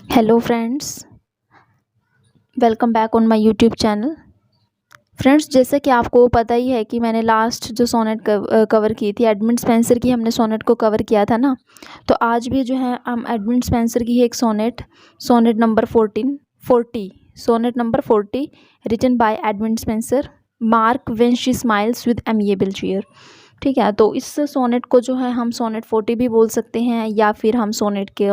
Hello friends, welcome back on my YouTube channel. Friends, जैसे कि आपको पता ही है कि मैंने लास्ट जो सोनेट कवर की थी, एडमंड स्पेंसर की हमने सोनेट को कवर किया था ना। तो आज भी जो है हम एडमंड स्पेंसर की एक sonnet number 40 sonnet number 40 written by Edmund Spenser, mark when she smiles with amiable cheer. ठीक है, तो इस सोनेट को जो है हम सोनेट 40 भी बोल सकते हैं, या फिर हम सोनेट के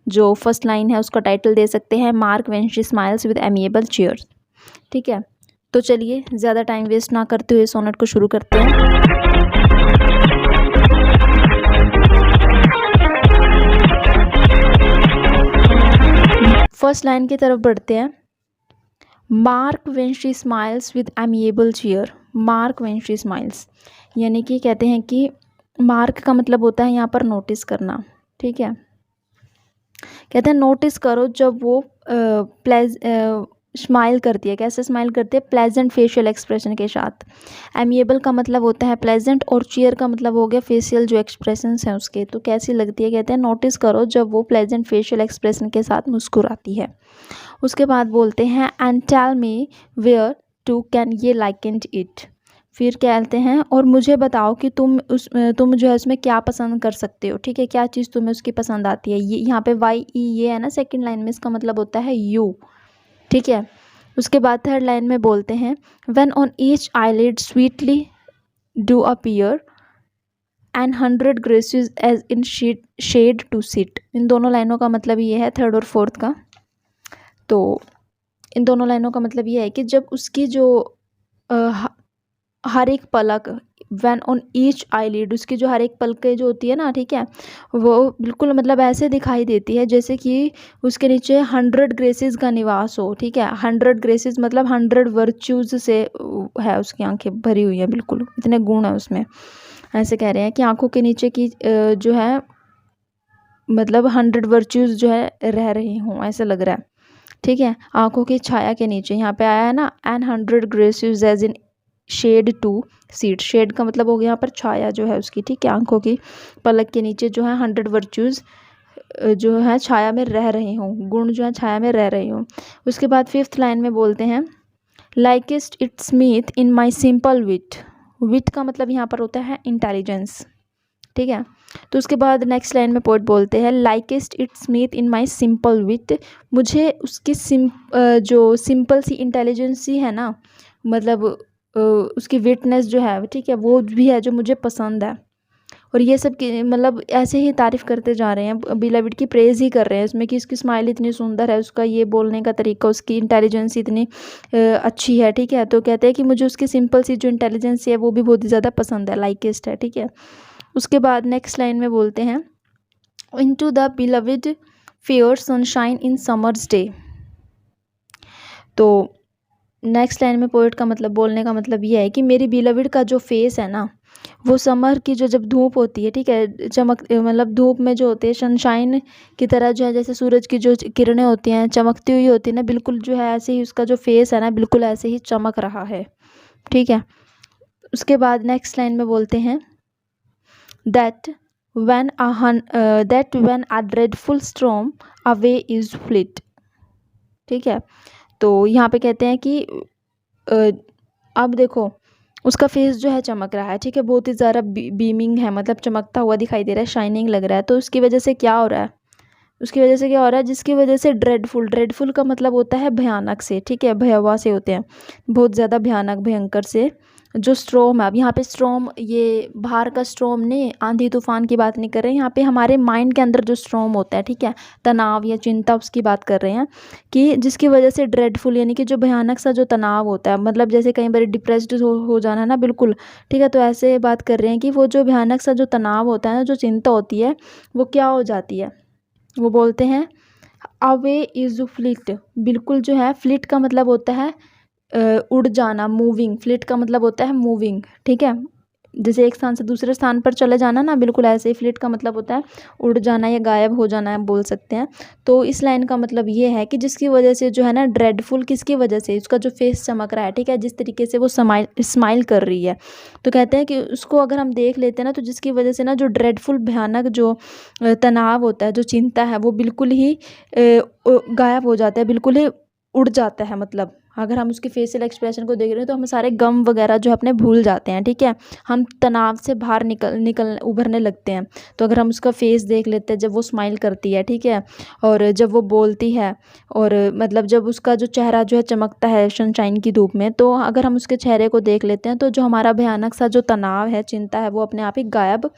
जो फर्स्ट लाइन है उसका टाइटल दे सकते हैं, mark when she smiles with amiable cheers. ठीक है, तो चलिए ज़्यादा टाइम वेस्ट ना करते हुए सोनेट को शुरू करते हैं। फर्स्ट लाइन की तरफ बढ़ते हैं। Mark when she smiles with amiable cheer. Mark when she smiles यानी कि कहते हैं कि मार्क का मतलब होता है यहाँ पर नोटिस करना। ठीक है, कहते हैं नोटिस करो जब वो स्माइल करती है। कैसे स्माइल करती है? प्लेजेंट फेशियल एक्सप्रेशन के साथ। एमिएबल का मतलब होता है प्लेजेंट, और चीयर का मतलब हो गया फेशियल जो एक्सप्रेशंस हैं उसके। तो कैसी लगती है? कहते हैं नोटिस करो जब वो प्लेजेंट फेशियल एक्सप्रेशन के साथ मुस्कुराती है। उसके बाद बोलते हैं and tell me where to can ye likened it. फिर कहते हैं और मुझे बताओ कि तुम जो है उसमें क्या पसंद कर सकते हो। ठीक है, क्या चीज़ तुम्हें उसकी पसंद आती है। ये यहाँ पे वाई ई ये है ना सेकंड लाइन में, इसका मतलब होता है यू। ठीक है, उसके बाद थर्ड लाइन में बोलते हैं when on each eyelid sweetly do appear and 100 graces as in shade to sit. इन दोनों लाइनों का मतलब ये है, थर्ड और फोर्थ का। तो इन दोनों लाइनों का मतलब ये है कि जब उसकी जो हर एक पलक, व्हेन ऑन ईच आईलिड, उसकी जो हर एक पलकें जो होती है ना, ठीक है, वो बिल्कुल मतलब ऐसे दिखाई देती है जैसे कि उसके नीचे 100 ग्रेसेस का निवास हो। ठीक है, 100 ग्रेसेस मतलब 100 वर्च्यूज से है उसकी आंखें भरी हुई है, बिल्कुल इतने गुण है उसमें। ऐसे कह रहे हैं कि आंखों के नीचे की जो है मतलब 100 वर्च्यूज जो है रह रही हों, ऐसे लग रहा है। ठीक है, आंखों की छाया के नीचे यहाँ पे आया है ना, and 100 graces as in shade to seat. Shade का मतलब हो गया यहाँ पर छाया जो है उसकी। ठीक है, आंखों की पलक के नीचे जो है 100 वर्च्यूज जो है छाया में रह रहे हों, गुण जो है छाया में रह रहे हों। उसके बाद फिफ्थ लाइन में बोलते हैं likest it seemeth in my simple wit. Wit का मतलब यहाँ पर होता है इंटेलिजेंस। ठीक है, तो उसके बाद नेक्स्ट लाइन में पोएट बोलते हैं likest it seemeth in my simple wit. मुझे उसकी जो सिंपल सी इंटेलिजेंस ही है ना, मतलब उसकी विटनेस जो है, ठीक है, वो भी है जो मुझे पसंद है। और ये सब की मतलब ऐसे ही तारीफ़ करते जा रहे हैं, बिलाविड की प्रेज़ ही कर रहे हैं इसमें कि उसकी स्माइल इतनी सुंदर है, उसका ये बोलने का तरीका, उसकी इंटेलिजेंस इतनी अच्छी है। ठीक है, तो कहते हैं कि मुझे उसकी सिंपल सी जो इंटेलिजेंस है वो भी बहुत ही ज़्यादा पसंद है, लाइकेस्ट है। ठीक है, उसके बाद नेक्स्ट लाइन में बोलते हैं into the beloved fair sunshine in summers day. तो नेक्स्ट लाइन में पोएट का मतलब बोलने का मतलब ये है कि मेरी बिलविड का जो फेस है ना, वो समर की जो जब धूप होती है, ठीक है, चमक मतलब धूप में जो होते हैं सनशाइन की तरह जो है, जैसे सूरज की जो किरणें होती हैं चमकती हुई होती है ना, बिल्कुल जो है ऐसे ही उसका जो फेस है ना बिल्कुल ऐसे ही चमक रहा है। ठीक है, उसके बाद नेक्स्ट लाइन में बोलते हैं that when a dreadful storm away is fleet। ठीक है, तो यहाँ पे कहते हैं कि अब देखो उसका फेस जो है चमक रहा है। ठीक है, बहुत ही ज़्यादा बीमिंग है, मतलब चमकता हुआ दिखाई दे रहा है, शाइनिंग लग रहा है। तो उसकी वजह से क्या हो रहा है? उसकी वजह से क्या हो रहा है? जिसकी वजह से ड्रेडफुल का मतलब होता है भयानक से। ठीक है, भयावह से होते हैं, बहुत ज़्यादा भयानक भयंकर से। जो स्ट्रॉम है, अब यहाँ पे स्ट्रॉम ये बाहर का स्ट्रॉम नहीं, आंधी तूफान की बात नहीं कर रहे हैं यहाँ पे, हमारे माइंड के अंदर जो स्ट्रॉम होता है, ठीक है, तनाव या चिंता, उसकी बात कर रहे हैं कि जिसकी वजह से ड्रेडफुल यानी कि जो भयानक सा जो तनाव होता है, मतलब जैसे कई बार डिप्रेस्ड हो जाना है ना, बिल्कुल। ठीक है, तो ऐसे बात कर रहे हैं कि वो जो भयानक सा जो तनाव होता है ना, जो चिंता होती है, वो क्या हो जाती है? वो बोलते हैं अवे इज फ्लिट। बिल्कुल जो है, फ्लिट का मतलब होता है उड़ जाना, मूविंग। फ्लिट का मतलब होता है मूविंग। ठीक है, जैसे एक स्थान से दूसरे स्थान पर चले जाना ना, बिल्कुल ऐसे ही फ्लिट का मतलब होता है उड़ जाना या गायब हो जाना है, बोल सकते हैं। तो इस लाइन का मतलब ये है कि जिसकी वजह से जो है ना ड्रेडफुल, किसकी वजह से, उसका जो फेस चमक रहा है, ठीक है, जिस तरीके से वो स्माइल कर रही है, तो कहते हैं कि उसको अगर हम देख लेते हैं ना, तो जिसकी वजह से ना जो ड्रेडफुल भयानक जो तनाव होता है, जो चिंता है, वो बिल्कुल ही गायब हो जाता है, बिल्कुल ही उड़ जाता है। मतलब अगर हम उसके फेशियल एक्सप्रेशन को देख रहे हैं तो हम सारे गम वगैरह जो अपने भूल जाते हैं, ठीक है, हम तनाव से बाहर निकल उभरने लगते हैं। तो अगर हम उसका फेस देख लेते हैं जब वो स्माइल करती है, ठीक है, और जब वो बोलती है, और मतलब जब उसका जो चेहरा जो है चमकता है सनशाइन की धूप में, तो अगर हम उसके चेहरे को देख लेते हैं तो जो हमारा भयानक सा जो तनाव है, चिंता है, वो अपने आप ही गायब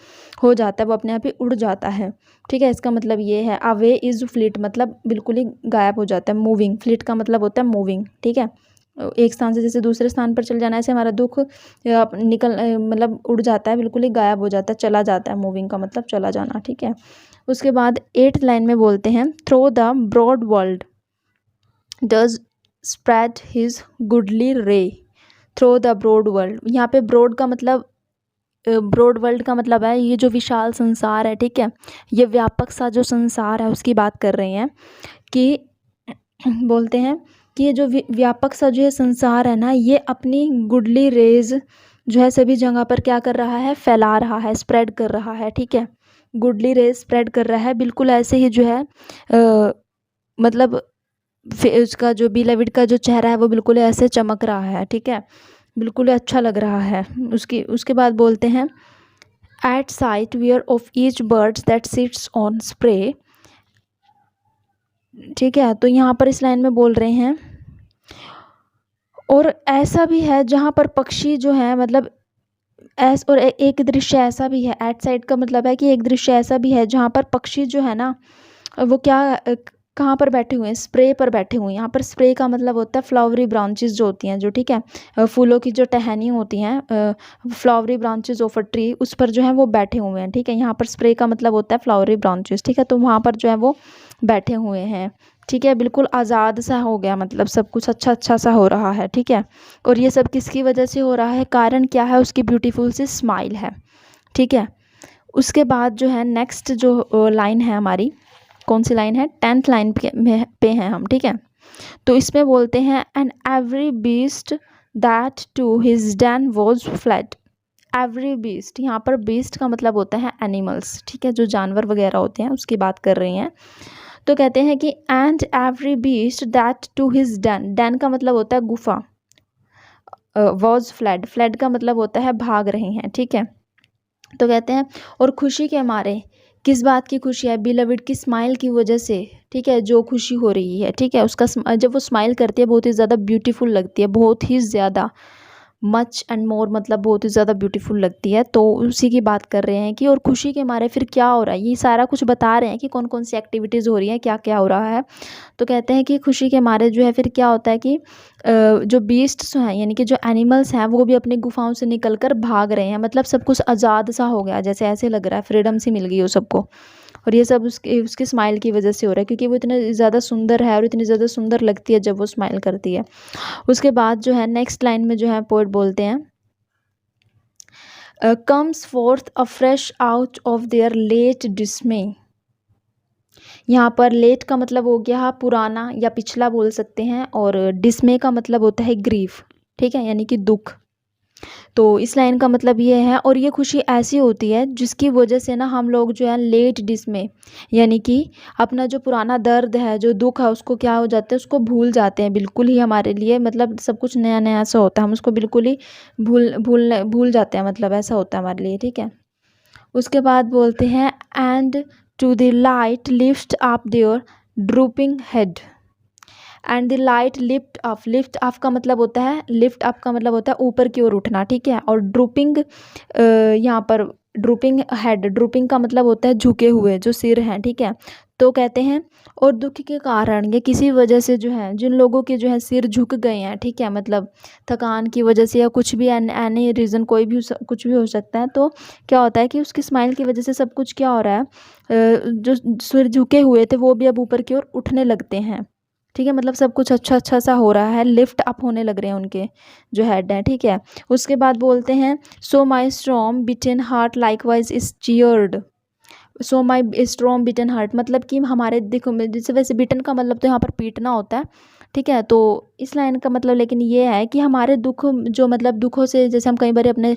हो जाता है, वो अपने आप ही उड़ जाता है। ठीक है, इसका मतलब ये है अवे इज फ्लिट, मतलब बिल्कुल ही गायब हो जाता है। मूविंग, फ्लिट का मतलब होता है मूविंग, ठीक है, एक स्थान से जैसे दूसरे स्थान पर चले जाना, ऐसे हमारा दुख निकल मतलब उड़ जाता है, बिल्कुल ही गायब हो जाता है, चला जाता है। मूविंग का मतलब चला जाना, ठीक है। उसके बाद 8th लाइन में बोलते हैं through the broad world does spread his goodly ray. Through the broad world, यहाँ पे ब्रॉड का मतलब, ब्रॉड वर्ल्ड का मतलब है ये जो विशाल संसार है, ठीक है, ये व्यापक सा जो संसार है उसकी बात कर रहे हैं कि बोलते हैं कि ये जो व्यापक सा जो ये संसार है ना, ये अपनी गुडली रेज जो है सभी जगह पर क्या कर रहा है, फैला रहा है, स्प्रेड कर रहा है, ठीक है, गुडली रेज स्प्रेड कर रहा है, बिल्कुल ऐसे ही जो है मतलब उसका जो बिलविड का जो चेहरा है वो बिल्कुल ऐसे चमक रहा है, ठीक है, बिल्कुल अच्छा लग रहा है। उसके बाद बोलते हैं at sight whereof each birds that sits on spray, ठीक है। तो यहाँ पर इस लाइन में बोल रहे हैं और ऐसा भी है जहाँ पर पक्षी जो है मतलब और एक दृश्य ऐसा भी है, एट साइड का मतलब है कि एक दृश्य ऐसा भी है जहाँ पर पक्षी जो है ना वो क्या कहाँ पर बैठे हुए हैं, स्प्रे पर बैठे हुए हैं। यहाँ पर स्प्रे का मतलब होता है फ्लावरी ब्रांचेस जो होती हैं, जो ठीक है फूलों की जो टहनी होती हैं, flowery branches of a tree, उस पर जो है वो बैठे हुए हैं, ठीक है। यहाँ पर स्प्रे का मतलब होता है फ्लावरी ब्रांचेस, ठीक है, तो वहाँ पर जो है वो बैठे हुए हैं, ठीक है, बिल्कुल आज़ाद सा हो गया, मतलब सब कुछ अच्छा अच्छा सा हो रहा है, ठीक है। और ये सब किसकी वजह से हो रहा है, कारण क्या है, उसकी ब्यूटीफुल सी स्माइल है, ठीक है। उसके बाद जो है नेक्स्ट जो लाइन है हमारी, कौन सी लाइन है, 10th लाइन पे हैं हम, ठीक है। तो इसमें बोलते हैं and every beast that to his den was fled. Every beast, यहाँ पर बीस्ट का मतलब होता है एनिमल्स, ठीक है, जो जानवर वगैरह होते हैं उसकी बात कर रही हैं। तो कहते हैं कि and every beast that to his den, den का मतलब होता है गुफा, वॉज फ्लैड, फ्लैड का मतलब होता है भाग रहे हैं, ठीक है। तो कहते हैं और खुशी के मारे, किस बात की खुशी है, बिलविड की स्माइल की वजह से, ठीक है, जो खुशी हो रही है, ठीक है, उसका जब वो स्माइल करती है बहुत ही ज़्यादा ब्यूटीफुल लगती है, बहुत ही ज़्यादा, मच एंड मोर मतलब बहुत ही ज़्यादा ब्यूटीफुल लगती है। तो उसी की बात कर रहे हैं कि और खुशी के मारे फिर क्या हो रहा है, ये सारा कुछ बता रहे हैं कि कौन कौन सी एक्टिविटीज़ हो रही हैं, क्या क्या हो रहा है। तो कहते हैं कि खुशी के मारे जो है फिर क्या होता है कि जो बीस्ट्स हैं यानी कि जो एनिमल्स हैं वो भी अपनी गुफाओं से निकल कर भाग रहे हैं, मतलब सब कुछ आज़ाद सा हो गया, जैसे ऐसे लग रहा है फ्रीडम सी मिल गई हो सबको। और ये सब उसकी स्माइल की वजह से हो रहा है, क्योंकि वो इतने ज़्यादा सुंदर है और इतनी ज़्यादा सुंदर लगती है जब वो स्माइल करती है। उसके बाद जो है नेक्स्ट लाइन में जो है पोएट बोलते हैं comes forth afresh out of their late dismay. यहाँ पर लेट का मतलब हो गया पुराना या पिछला बोल सकते हैं, और डिस्मे का मतलब होता है ग्रीफ, ठीक है, यानी कि दुख। तो इस लाइन का मतलब ये है और ये खुशी ऐसी होती है जिसकी वजह से ना हम लोग जो है लेट डिस्मे यानी कि अपना जो पुराना दर्द है, जो दुख है, उसको क्या हो जाता है, उसको भूल जाते हैं बिल्कुल ही। हमारे लिए मतलब सब कुछ नया नया सा होता है, हम उसको बिल्कुल ही भूल जाते हैं, मतलब ऐसा होता है हमारे लिए, ठीक है। उसके बाद बोलते हैं and to the light lift up their drooping head. And the light lift up का मतलब होता है, लिफ्ट अप का मतलब होता है ऊपर की ओर उठना, ठीक है। और ड्रूपिंग यहाँ पर ड्रूपिंग हेड, ड्रूपिंग का मतलब होता है झुके हुए जो सिर हैं, ठीक है। तो कहते हैं और दुख के कारण या किसी वजह से जो है जिन लोगों के जो है सिर झुक गए हैं, ठीक है, मतलब थकान की वजह से या कुछ भी एनी रीज़न, कोई भी कुछ भी हो सकता है। तो क्या होता है कि उसकी स्माइल की वजह से सब कुछ क्या हो रहा है, जो सिर झुके हुए थे वो भी अब ऊपर की ओर उठने लगते हैं, ठीक है, मतलब सब कुछ अच्छा अच्छा सा हो रहा है, लिफ्ट अप होने लग रहे हैं उनके जो हेड हैं, ठीक है। उसके बाद बोलते हैं so my storm beaten heart likewise is cheered. So my strong beaten heart मतलब कि हमारे देखो जैसे वैसे बिटन का मतलब तो यहाँ पर पीटना होता है, ठीक है। तो इस लाइन का मतलब लेकिन ये है कि हमारे दुख जो मतलब दुखों से जैसे हम कई बार अपने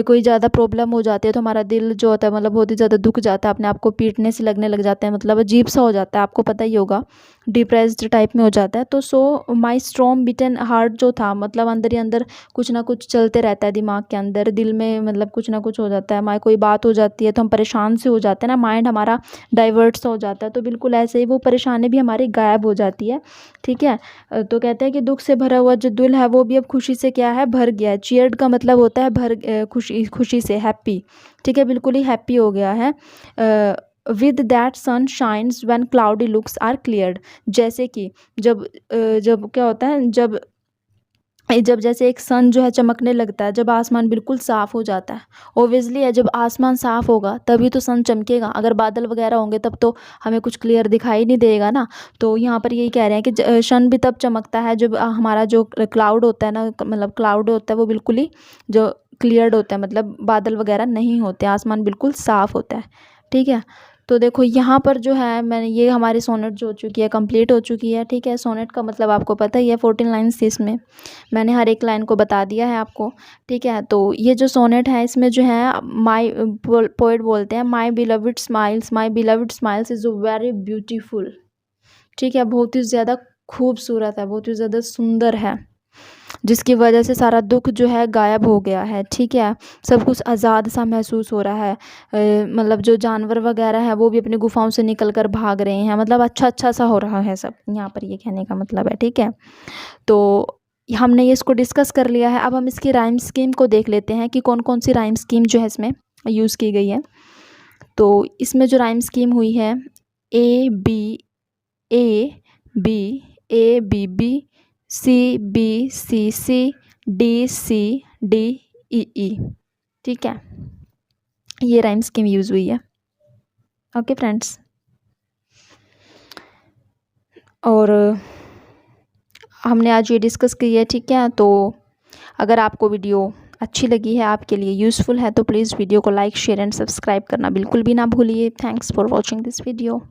कोई ज़्यादा प्रॉब्लम हो जाती है तो हमारा दिल जो होता है मतलब बहुत ही ज़्यादा दुख जाता है, अपने आप को पीटने से लगने लग जाते हैं, मतलब अजीब सा हो जाता है, आपको पता ही होगा, डिप्रेस्ड टाइप में हो जाता है। तो सो माई स्ट्रॉन्ग बिटन हार्ट जो था मतलब अंदर ही अंदर कुछ ना कुछ चलते रहता है दिमाग के अंदर, दिल में मतलब कुछ ना कुछ हो जाता है, हमारी कोई बात हो जाती है तो हम परेशान से हो जाते हैं ना, माइंड हमारा डाइवर्ट सा हो जाता है, तो बिल्कुल ऐसे ही वो परेशानी भी हमारी गायब हो जाती है, ठीक है। तो कहते हैं कि दुख से भरा हुआ जो दिल है वो भी अब खुशी से क्या है, भर गया है। चीयर्ड का मतलब होता है भर, खुशी खुशी से, हैप्पी, ठीक है, बिल्कुल ही हैप्पी हो गया है। With that sun shines when cloudy looks are cleared. जैसे कि जब क्या होता है, जब जैसे एक सन जो है चमकने लगता है, जब आसमान बिल्कुल साफ़ हो जाता है, ओब्वियसली है जब आसमान साफ़ होगा तभी तो सन चमकेगा, अगर बादल वगैरह होंगे तब तो हमें कुछ क्लियर दिखाई नहीं देगा ना। तो यहाँ पर यही कह रहे हैं कि सन भी तब चमकता है जब हमारा जो क्लाउड होता है ना, मतलब क्लाउड होता है वो बिल्कुल ही जो क्लियर्ड होता है, मतलब बादल वगैरह नहीं होते, आसमान बिल्कुल साफ़ होता है, ठीक है। तो देखो यहाँ पर जो है मैंने ये हमारी सोनेट जो हो चुकी है कंप्लीट हो चुकी है, ठीक है। सोनेट का मतलब आपको पता ही है 14 लाइन्स थी इसमें, मैंने हर एक लाइन को बता दिया है आपको, ठीक है। तो ये जो सोनेट है इसमें जो है माई पोएट बोलते हैं my beloved smiles is very beautiful, ठीक है, बहुत ही ज़्यादा खूबसूरत है, बहुत ही ज़्यादा सुंदर है, जिसकी वजह से सारा दुख जो है गायब हो गया है, ठीक है। सब कुछ आज़ाद सा महसूस हो रहा है, मतलब जो जानवर वगैरह है वो भी अपनी गुफाओं से निकल कर भाग रहे हैं, मतलब अच्छा अच्छा सा हो रहा है सब, यहाँ पर ये कहने का मतलब है, ठीक है। तो हमने ये इसको डिस्कस कर लिया है, अब हम इसकी राइम स्कीम को देख लेते हैं कि कौन कौन सी राइम स्कीम जो है इसमें यूज़ की गई है। तो इसमें जो राइम स्कीम हुई है A B A B, A B B, C B C C, D C D, E E, ठीक है, ये राइम स्कीम यूज़ हुई है। ओके फ्रेंड्स, और हमने आज ये डिस्कस की है, ठीक है। तो अगर आपको वीडियो अच्छी लगी है, आपके लिए यूज़फुल है, तो प्लीज़ वीडियो को लाइक शेयर एंड सब्सक्राइब करना बिल्कुल भी ना भूलिए। Thanks for watching this video.